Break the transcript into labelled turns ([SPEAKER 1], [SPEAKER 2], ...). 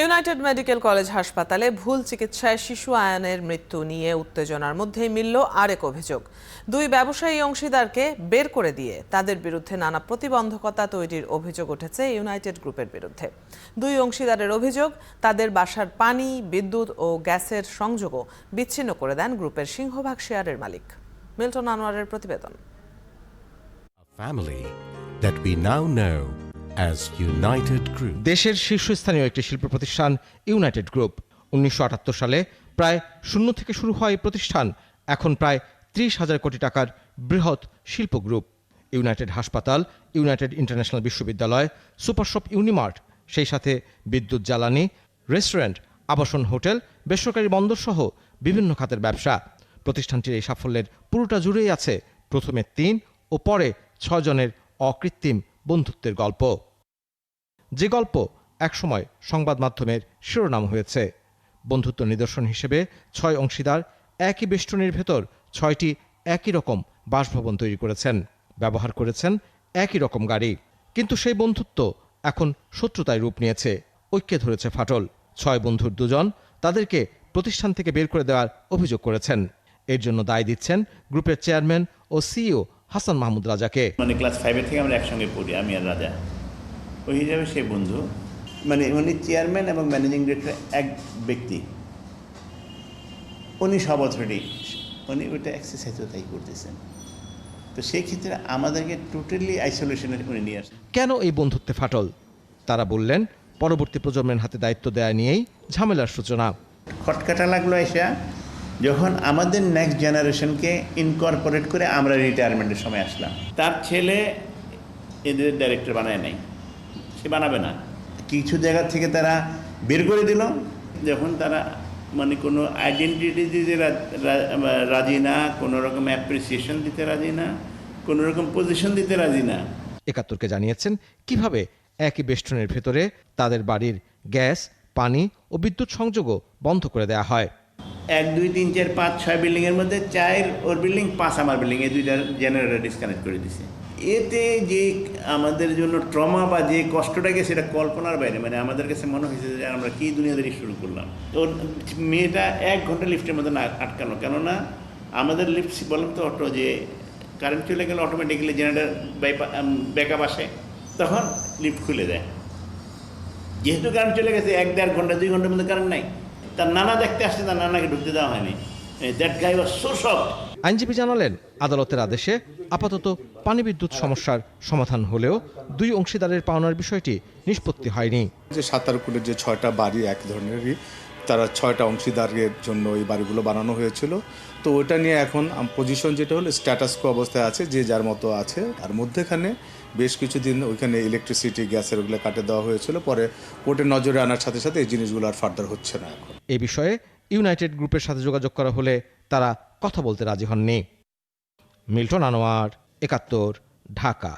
[SPEAKER 1] United medical college হাসপাতালে ভুল চিকিৎসায় শিশু আয়ানের মৃত্যু নিয়ে উত্তেজনার মধ্যেই মিলল আরেক অভিযোগ। দুই ব্যবসায়ী অংশীদারকে বের করে দিয়ে তাদের বিরুদ্ধে নানা প্রতিবন্ধকতা তৈরির অভিযোগ উঠেছে ইউনাইটেড গ্রুপের বিরুদ্ধে। দুই অংশীদারের অভিযোগ, তাদের বাসার পানি, বিদ্যুৎ ও গ্যাসের সংযোগও বিচ্ছিন্ন করে দেন গ্রুপের সিংহভাগ শেয়ারের মালিক। মিল্টন আনোয়ারের প্রতিবেদন।
[SPEAKER 2] দেশের শীর্ষস্থানীয় একটি শিল্প প্রতিষ্ঠান ইউনাইটেড গ্রুপ। 1978 সালে প্রায় শূন্য থেকে শুরু হয় এই প্রতিষ্ঠান। এখন প্রায় 30,000 কোটি টাকার বৃহৎ শিল্প গ্রুপ। ইউনাইটেড হাসপাতাল, ইউনাইটেড ইন্টারন্যাশনাল বিশ্ববিদ্যালয়, সুপারশপ ইউনিমার্ট, সেই সাথে বিদ্যুৎ, জ্বালানি, রেস্টুরেন্ট, আবাসন, হোটেল, বেসরকারি বন্দর সহ বিভিন্ন খাতের ব্যবসা। প্রতিষ্ঠানটির এই সাফল্যের পুরোটা জুড়েই আছে প্রথমে 3 ও পরে 6 জনের অকৃত্রিম বন্ধুত্বের গল্প, যে গল্প একসময় সংবাদ মাধ্যমের শিরোনাম হয়েছে। বন্ধুত্ব নিদর্শন হিসেবে 6 অংশীদার একই বেষ্টনীর ভেতর 6টি একই রকম বাসভবন তৈরি করেছেন, ব্যবহার করেছেন একই রকম গাড়ি। কিন্তু সেই বন্ধুত্ব এখন শত্রুতায় রূপ নিয়েছে, ঐক্যে ধরেছে ফাটল। 6 বন্ধুর 2 জন তাদেরকে প্রতিষ্ঠান থেকে বের করে দেওয়ার অভিযোগ করেছেন। এর জন্য দায় দিচ্ছেন গ্রুপের চেয়ারম্যান ও সিইও হাসান মাহমুদ রাজাকে।
[SPEAKER 3] ক্লাস 5 থেকে আমরা একসঙ্গে পড়ি, আমি আর রাজা। ওই হিসাবে সে বন্ধু, উনি চেয়ারম্যান এবং ম্যানেজিং ডিরেক্টর এক ব্যক্তি। উনি সব অথরিটি, উনি ওইটা এক্সারসাইজও তাই করতেছেন। তো সেই ক্ষেত্রে আমাদেরকে টোটালি আইসোলেশনে উনি নিয়ে আসেন।
[SPEAKER 2] কেন এই বন্ধুত্বে ফাটল? তারা বললেন, পরবর্তী প্রজন্মের হাতে দায়িত্ব দেয়া নিয়েই ঝামেলার সূচনা।
[SPEAKER 3] খটকাটা লাগলো এসা যখন আমাদের নেক্সট জেনারেশনকে ইনকর্পোরেট করে আমরা রিটায়ারমেন্টের সময় আসলাম। তার ছেলে এদের ডাইরেক্টর বানায় নাই, সে বানাবে না। কিছু জায়গা থেকে তারা বের করে দিল, যখন তারা কোনো আইডেন্টিটি দিতে রাজি না, কোনো রকম অ্যাপ্রিসিয়েশন দিতে রাজি না, কোনো রকম পজিশন দিতে রাজি না।
[SPEAKER 2] 71কে জানিয়েছেন কিভাবে একই বেষ্টনের ভেতরে তাদের বাড়ির গ্যাস, পানি ও বিদ্যুৎ সংযোগও বন্ধ করে দেওয়া হয়।
[SPEAKER 3] 1, 2, 3, 4, 5, 6 বিল্ডিংয়ের মধ্যে 4 ওর বিল্ডিং, 5 আমার বিল্ডিং, এই 2টা জেনারেটর ডিসকানেক্ট করে দিছে। এতে যে আমাদের জন্য ট্রমা বা যে কষ্টটাকে, সেটা কল্পনার বাইরে। আমাদের কাছে মনে হয়েছে যে আমরা কি দুনিয়াদারি শুরু করলাম। ওর মেয়েটা 1 ঘন্টা লিফটের মধ্যে না আটকানো, কেননা আমাদের লিফট বলেন তো অটো, যে কারেন্ট চলে গেলে অটোমেটিক্যালি জেনারেটর ব্যাকআপ আসে, তখন লিফট খুলে দেয়। যেহেতু কারেন্ট চলে গেছে, 1-1.5 ঘন্টা 2 ঘন্টার মধ্যে কারেন্ট নাই, তার নানা দেখতে আসছে, তার নানাকে ঢুকতে দেওয়া হয়নি। That guy was so shocked.
[SPEAKER 2] আইনজীবী জানালেন, আদালতের আদেশে আপাতত পানি বিদ্যুৎ সমস্যার সমাধান হলেও 2 অংশীদারের পাওনার বিষয়টি নিষ্পত্তি হয়নি।
[SPEAKER 4] যে সাতারকুলের যে 6টা বাড়ি এক ধরনেরই, তারা 6টা অংশীদারের জন্য এই বাড়িগুলো বানানো হয়েছিল। তো ওটা নিয়ে এখন পজিশন যেটা হলো স্ট্যাটাস কো অবস্থায় আছে, যে যার মতো আছে। আর মধ্যেখানে বেশ কিছুদিন ওইখানে ইলেকট্রিসিটি, গ্যাসের ওগুলো কাটে দেওয়া হয়েছিল। পরে কোর্টের নজরে আনার সাথে সাথে এই জিনিসগুলো আর ফার্দার হচ্ছে না। এখন
[SPEAKER 2] এই বিষয়ে ইউনাইটেড গ্রুপের সাথে যোগাযোগ করা হলে তারা কথা বলতে রাজি হননি। মিল্টন আনোয়ার, 71, ঢাকা।